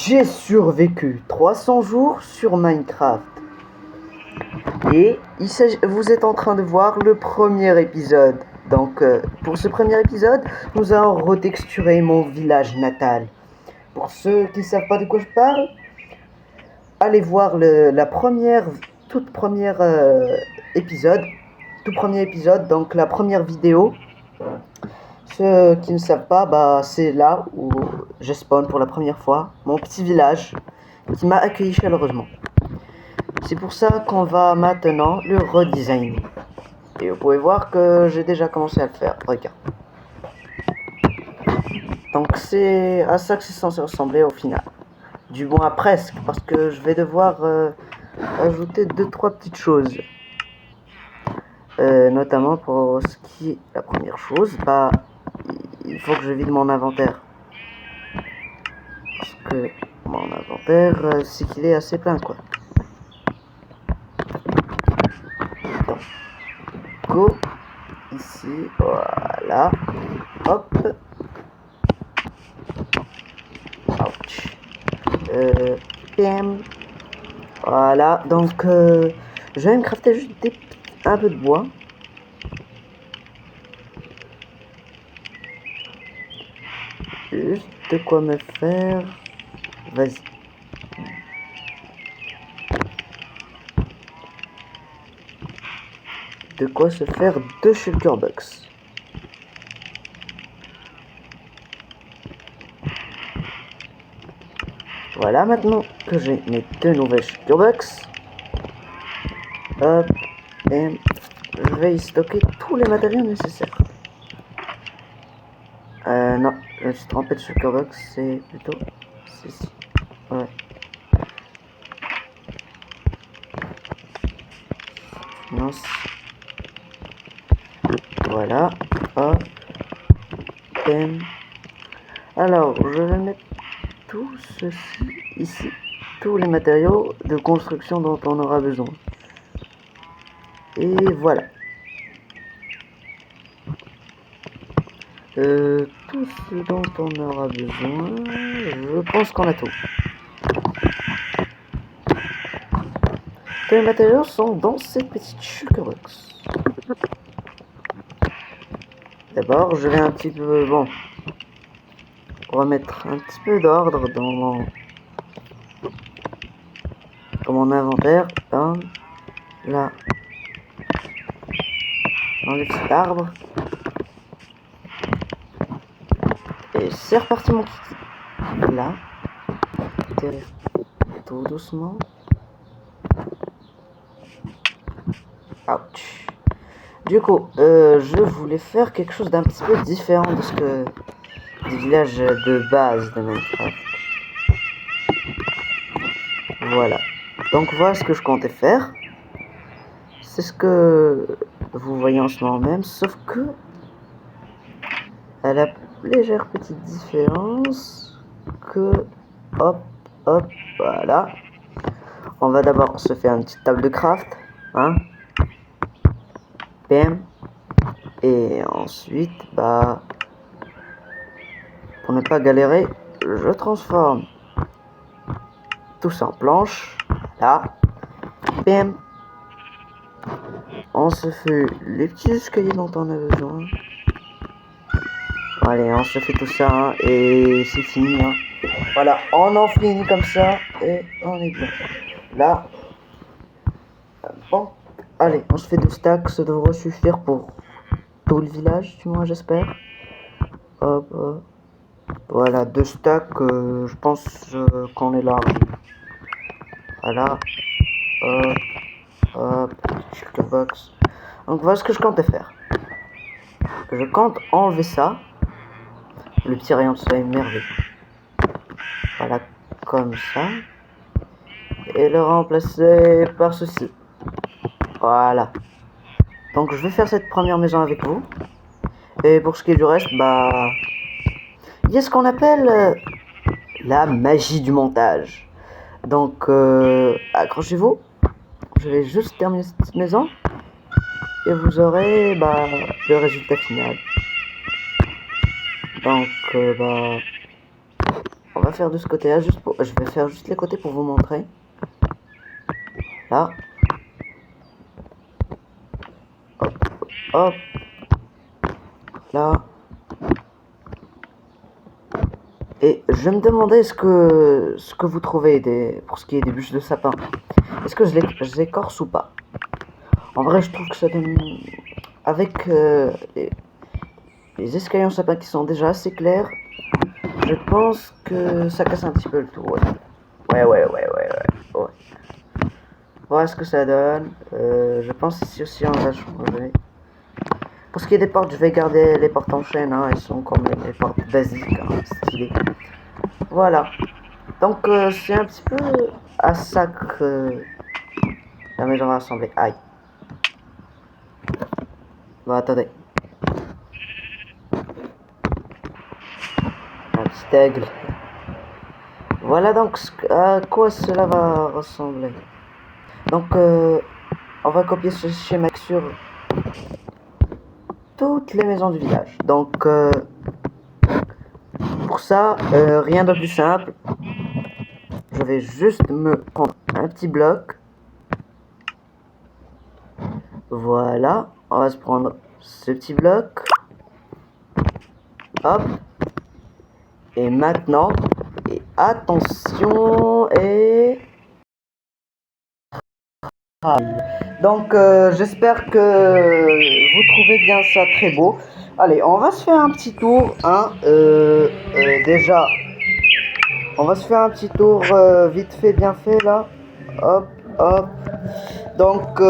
J'ai survécu 300 jours sur Minecraft. Et vous êtes en train de voir le premier épisode. Donc pour ce premier épisode, nous allons retexturer mon village natal. Pour ceux qui ne savent pas de quoi je parle, allez voir tout premier épisode, donc la première vidéo. Ceux qui ne savent pas, c'est là où je spawn pour la première fois, mon petit village qui m'a accueilli chaleureusement. C'est pour ça qu'on va maintenant le redesigner. Et vous pouvez voir que j'ai déjà commencé à le faire, regarde. Donc c'est à ça que c'est censé ressembler au final. Du moins presque, parce que je vais devoir ajouter 2-3 petites choses. Notamment pour ce qui est la première chose, il faut que je vide mon inventaire. Parce que mon inventaire, c'est qu'il est assez plein, quoi. Donc, go, ici, voilà, hop, ouch, PM, voilà, donc, je vais me crafter juste un peu de bois. Juste de quoi me faire, vas-y. De quoi se faire 2 shulker box. Voilà, maintenant que j'ai mes 2 nouvelles shulker box, hop, et je vais y stocker tous les matériaux nécessaires. Non, je me suis trompé de shulker box, c'est plutôt ceci. Ouais. Finance. Voilà, hop, PM. Alors, je vais mettre tout ceci ici, tous les matériaux de construction dont on aura besoin. Et voilà. Tout ce dont on aura besoin, je pense qu'on a tout. Tous les matériaux sont dans cette petite shulker box. D'abord, je vais un petit peu, remettre un petit peu d'ordre dans mon inventaire. Là, dans les petits arbres. Et c'est reparti mon kit. Là, tout doucement. Ouch. Du coup, je voulais faire quelque chose d'un petit peu différent de ce que du village de base de Minecraft. Voilà. Donc voilà ce que je comptais faire. C'est ce que vous voyez en ce moment même, sauf que elle a légère petite différence que hop, voilà. On va d'abord se faire une petite table de craft, hein. PM. Et ensuite, pour ne pas galérer, je transforme tout ça en planche. Là, PM. On se fait les petits escaliers dont on a besoin. Allez, on se fait tout ça, hein, et c'est fini, hein. Voilà, on en finit comme ça et on est bien. Là, bon, allez, on se fait 2 stacks, ça devrait suffire pour tout le village, du moins j'espère. Hop, voilà, 2 stacks, je pense qu'on est large. Voilà, hop, shulker box. Donc voilà ce que je comptais faire. Je compte enlever ça, le petit rayon de soleil merveilleux. Voilà, comme ça. Et le remplacer par ceci. Voilà. Donc je vais faire cette première maison avec vous. Et pour ce qui est du reste, il y a ce qu'on appelle la magie du montage. Donc accrochez-vous. Je vais juste terminer cette petite maison. Et vous aurez le résultat final. Donc On va faire de ce côté-là, juste pour... Je vais faire juste les côtés pour vous montrer. Là. Hop, hop. Là. Et je me demandais ce que vous trouvez pour ce qui est des bûches de sapin. Est-ce que je les écorce ou pas? En vrai, je trouve que ça donne... Avec les escaliers en sapin qui sont déjà assez clairs, je pense que ça casse un petit peu le tout. Ouais. Voilà ce que ça donne. Je pense ici aussi on va changer. Pour ce qui est des portes, je vais garder les portes en chaîne. Hein, elles sont comme les portes basiques, hein, stylées. Voilà. Donc c'est un petit peu à ça que la maison va ressembler. Aïe. Bon, attendez. Un petit aigle. Voilà donc à quoi cela va ressembler. Donc on va copier ce schéma sur toutes les maisons du village. Donc pour ça, rien de plus simple. Je vais juste me prendre un petit bloc. Voilà, on va se prendre ce petit bloc. Hop. Et maintenant, et attention, et... Donc j'espère que vous trouvez bien ça très beau. Allez, on va se faire un petit tour, hein, déjà, on va se faire un petit tour vite fait, bien fait là. Hop, hop. Donc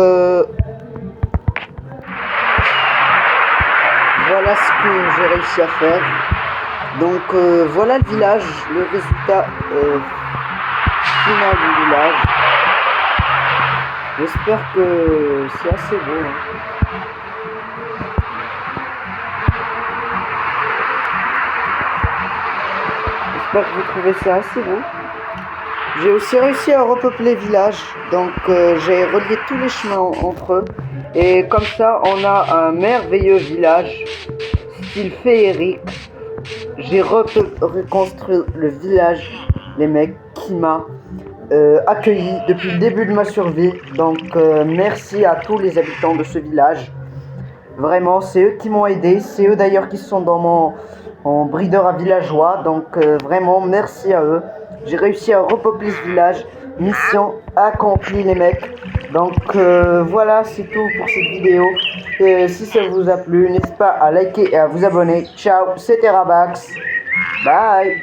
voilà ce que j'ai réussi à faire. Donc voilà le village, le résultat final du village. J'espère que c'est assez beau. Hein. J'espère que vous trouvez ça assez beau. J'ai aussi réussi à repeupler le village. Donc j'ai relié tous les chemins entre eux. Et comme ça, on a un merveilleux village, style féerique. J'ai reconstruit le village, les mecs, qui m'a accueilli depuis le début de ma survie. Donc merci à tous les habitants de ce village. Vraiment, c'est eux qui m'ont aidé. C'est eux d'ailleurs qui sont dans mon breeder à villageois. Donc vraiment, merci à eux. J'ai réussi à repeupler ce village. Mission accomplie les mecs. Donc voilà, c'est tout pour cette vidéo. Si ça vous a plu, n'hésitez pas à liker et à vous abonner. Ciao, c'était Rabax. Bye.